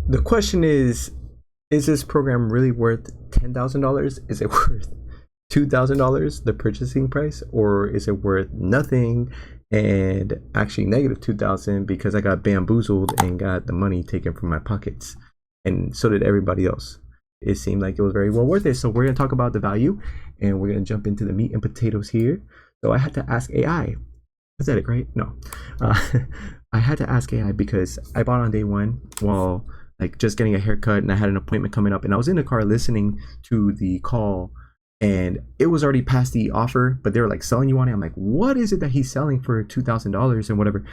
the question is this program really worth $10,000? Is it worth $2,000, the purchasing price, or is it worth nothing and actually negative 2,000 because I got bamboozled and got the money taken from my pockets, and so did everybody else. It seemed like it was very well worth it. So we're gonna talk about the value, and we're gonna jump into the meat and potatoes here. So I had to ask AI. Pathetic, right? No, uh, I had to ask AI because I bought on day one while like just getting a haircut, and I had an appointment coming up, and I was in the car listening to the call, and it was already past the offer, but they were like selling you on it. I'm like, what is it that he's selling for $2,000 and whatever?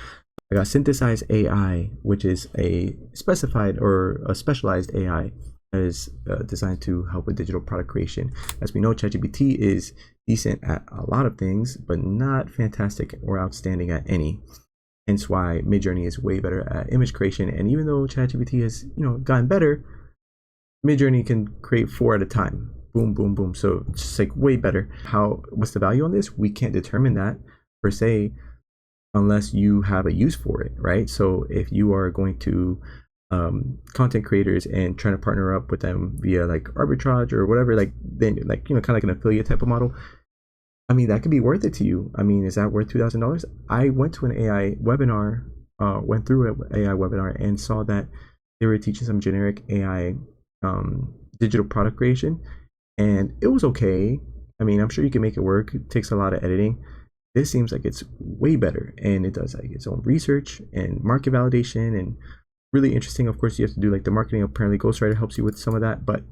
I got synthesized AI, which is a specified or a specialized AI that is designed to help with digital product creation. As we know, ChatGPT is decent at a lot of things, but not fantastic or outstanding at any. Hence why Midjourney is way better at image creation. And even though ChatGPT has, gotten better, Midjourney can create 4 at a time. Boom, boom, boom. So it's just like way better. What's the value on this? We can't determine that per se unless you have a use for it, right? So if you are going to content creators and trying to partner up with them via like arbitrage or whatever, like then like kind of like an affiliate type of model, I mean, that could be worth it to you. I mean, is that worth $2,000? I went to an AI webinar, went through an AI webinar and saw that they were teaching some generic AI digital product creation, and it was okay. I mean, I'm sure you can make it work. It takes a lot of editing. This seems like it's way better, and it does like its own research and market validation, and really interesting. Of course, you have to do like the marketing. Apparently, Ghostwriter helps you with some of that, but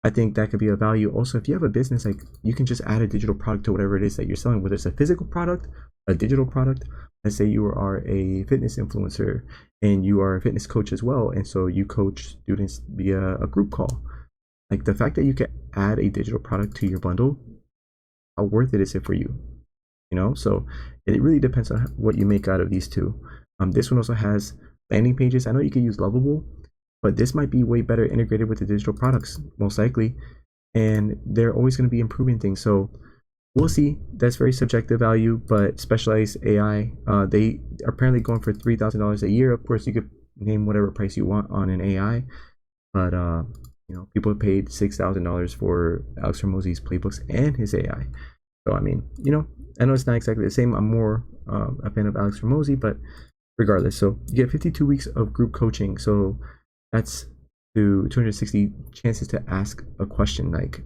I think that could be a value. Also, if you have a business, like you can just add a digital product to whatever it is that you're selling, whether it's a physical product, a digital product. Let's say you are a fitness influencer and you are a fitness coach as well, and so you coach students via a group call. Like the fact that you can add a digital product to your bundle, how worth it is it for you? So it really depends on what you make out of these two. This one also has landing pages. I know you can use Lovable, but this might be way better integrated with the digital products, most likely. And they're always going to be improving things. So we'll see. That's very subjective value, but specialized AI, they are apparently going for $3,000 a year. Of course, you could name whatever price you want on an AI, but people paid $6,000 for Alex Hormozi's playbooks and his AI. So I mean, I know it's not exactly the same. I'm more a fan of Alex Hormozi, but regardless. So you get 52 weeks of group coaching. So that's to 260 chances to ask a question. Like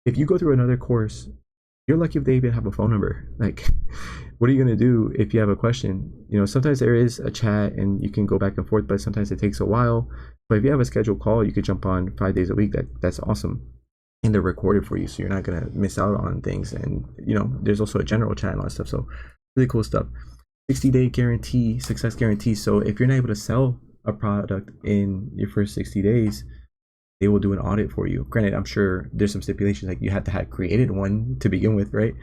if you go through another course, you're lucky if they even have a phone number. Like what are you going to do if you have a question? Sometimes there is a chat and you can go back and forth, but sometimes it takes a while. But if you have a scheduled call, you could jump on 5 days a week. That's awesome. And they're recorded for you, so you're not going to miss out on things. And there's also a general chat and all that stuff. So really cool stuff. 60-day guarantee, success guarantee. So if you're not able to sell a product in your first 60 days, they will do an audit for you. Granted, I'm sure there's some stipulations, like you have to have created one to begin with, right?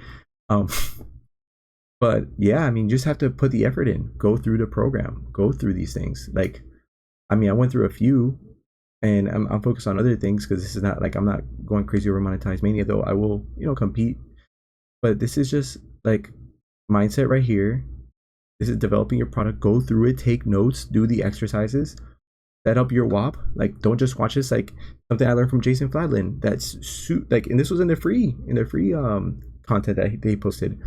But yeah, I mean, you just have to put the effort in, go through the program, go through these things. Like, I mean, I went through a few, and I'm focused on other things because this is not like I'm not going crazy over Monetise Mania, though I will, compete. But this is just like mindset right here. This is developing your product. Go through it, take notes, do the exercises, set up your WAP. Like, don't just watch this. Like something I learned from Jason Fladlin. And this was in their free content that they posted.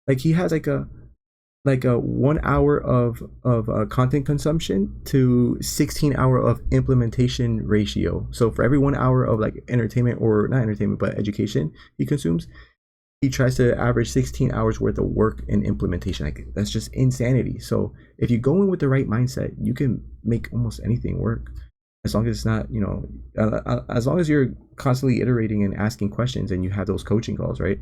Like he has like a 1 hour of content consumption to 16 hour of implementation ratio. So for every 1 hour of like entertainment, or not entertainment but education he consumes, he tries to average 16 hours worth of work and implementation. Like that's just insanity. So if you go in with the right mindset, you can make almost anything work, as long as it's not, as long as you're constantly iterating and asking questions and you have those coaching calls, right?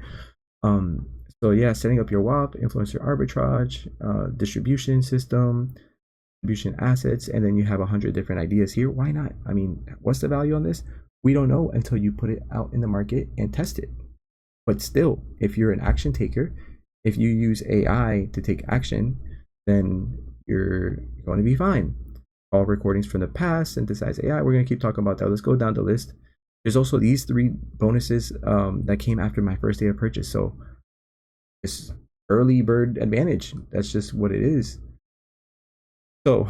So yeah, setting up your WAP, influencer arbitrage, distribution system, distribution assets, and then you have 100 different ideas here. Why not? I mean, what's the value on this? We don't know until you put it out in the market and test it. But still, if you're an action taker, if you use AI to take action, then you're going to be fine. All recordings from the past, synthesize AI. We're going to keep talking about that. Let's go down the list. There's also these 3 bonuses that came after my first day of purchase. So it's early bird advantage. That's just what it is. So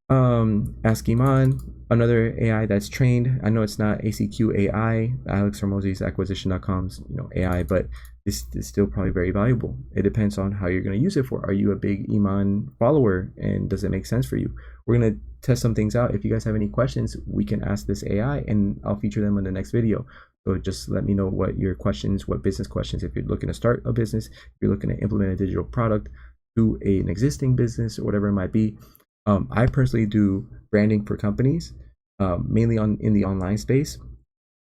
Ask Iman, another AI that's trained. I know it's not ACQ AI, Alex Hormozi's acquisition.com's, AI, but this is still probably very valuable. It depends on how you're going to use it for. Are you a big Iman follower, and does it make sense for you? We're going to test some things out. If you guys have any questions, we can ask this AI and I'll feature them in the next video. So just let me know what your questions, what business questions, if you're looking to start a business, if you're looking to implement a digital product to an existing business or whatever it might be. I personally do branding for companies, mainly in the online space.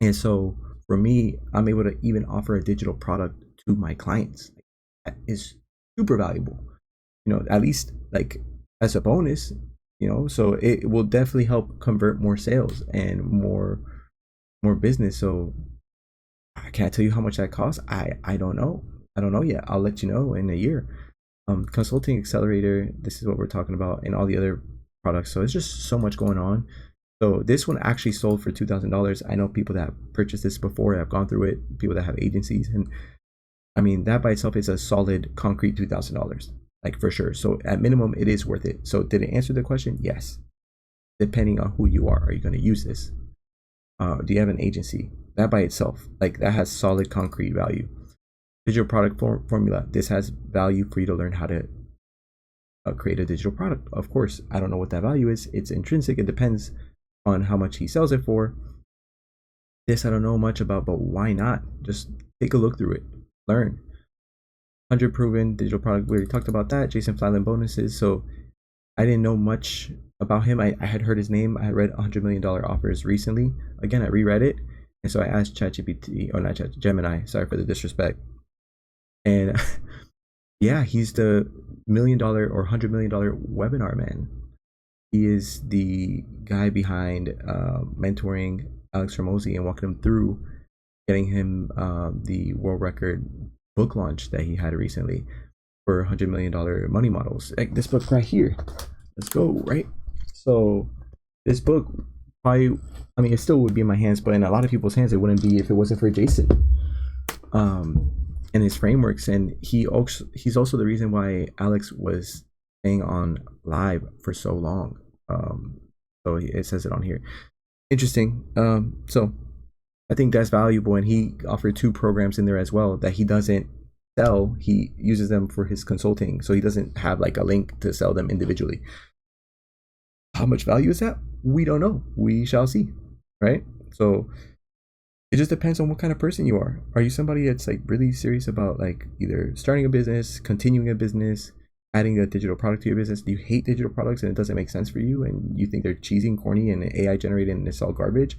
And so for me, I'm able to even offer a digital product to my clients. That is super valuable, at least like as a bonus, so it will definitely help convert more sales and more business. So I can't tell you how much that costs. I don't know. I don't know yet. I'll let you know in a year. Consulting accelerator, this is what we're talking about, and all the other products. So it's just so much going on. So this one actually sold for $2,000. I know people that have purchased this before, have gone through it, people that have agencies, and I mean that by itself is a solid concrete $2,000, like for sure. So at minimum, it is worth it. So did it answer the question? Yes. Depending on who you are you going to use this? Do you have an agency? That by itself, like that has solid concrete value. Digital product formula. This has value for you to learn how to create a digital product. Of course, I don't know what that value is. It's intrinsic. It depends on how much he sells it for. This I don't know much about, but why not? Just take a look through it. Learn. 100 proven digital product. We already talked about that. Jason Flatland bonuses. So I didn't know much about him. I had heard his name. I had read $100 million offers recently. Again, I reread it. And so I asked ChatGPT, or not Gemini, sorry for the disrespect. And yeah, he's the $1 million or $100 million webinar man. He is the guy behind mentoring Alex Hormozi and walking him through getting him the world record book launch that he had recently for $100 million money models. Like this book right here. Let's go, right? So this book probably, I mean, it still would be in my hands, but in a lot of people's hands, it wouldn't be if it wasn't for Jason. And his frameworks, and he's also the reason why Alex was staying on live for so long. So it says it on here. Interesting. So I think that's valuable, and he offered 2 programs in there as well that he doesn't sell. He uses them for his consulting, so he doesn't have like a link to sell them individually. How much value is that? We don't know. We shall see, right? So it just depends on what kind of person you are. Are you somebody that's like really serious about like either starting a business, continuing a business, adding a digital product to your business? Do you hate digital products and it doesn't make sense for you, and you think they're cheesy and corny and AI generated and it's all garbage?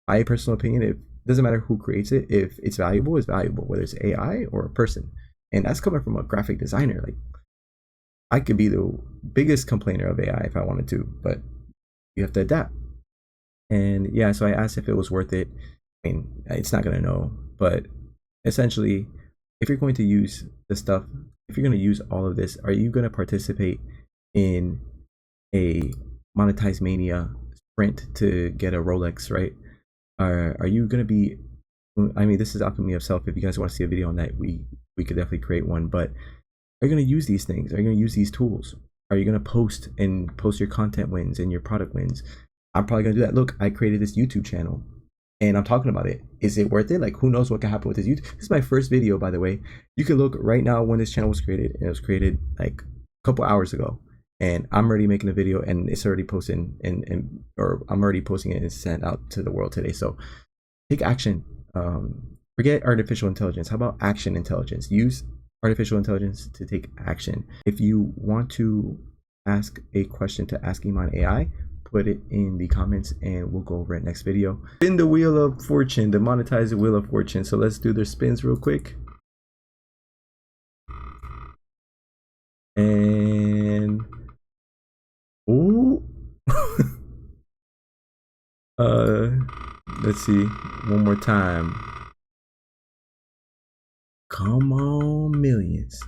My personal opinion, it doesn't matter who creates it. If it's valuable, whether it's AI or a person. And that's coming from a graphic designer. Like I could be the biggest complainer of AI if I wanted to, but you have to adapt. And yeah, so I asked if it was worth it. I mean, it's not gonna know, but essentially, if you're going to use this stuff, if you're going to use all of this, are you going to participate in a Monetise mania sprint to get a Rolex, right? Are you going to be, I mean, this is alchemy of self. If you guys want to see a video on that, we could definitely create one. But are you going to use these things? Are you going to use these tools? Are you going to post your content wins and your product wins? I'm probably going to do that. Look, I created this YouTube channel and I'm talking about it. Is it worth it? Like, who knows what can happen with this YouTube? This is my first video, by the way. You can look right now when this channel was created. And it was created like a couple hours ago. And I'm already making a video and it's already posting or I'm already posting it and sent out to the world today. So take action. Forget artificial intelligence. How about action intelligence? Use artificial intelligence to take action. If you want to ask a question to Ask Iman AI, put it in the comments and we'll go over it next video. Spin the wheel of fortune, the monetized wheel of fortune. So let's do their spins real quick. And ooh. Let's see one more time. Come on, millions.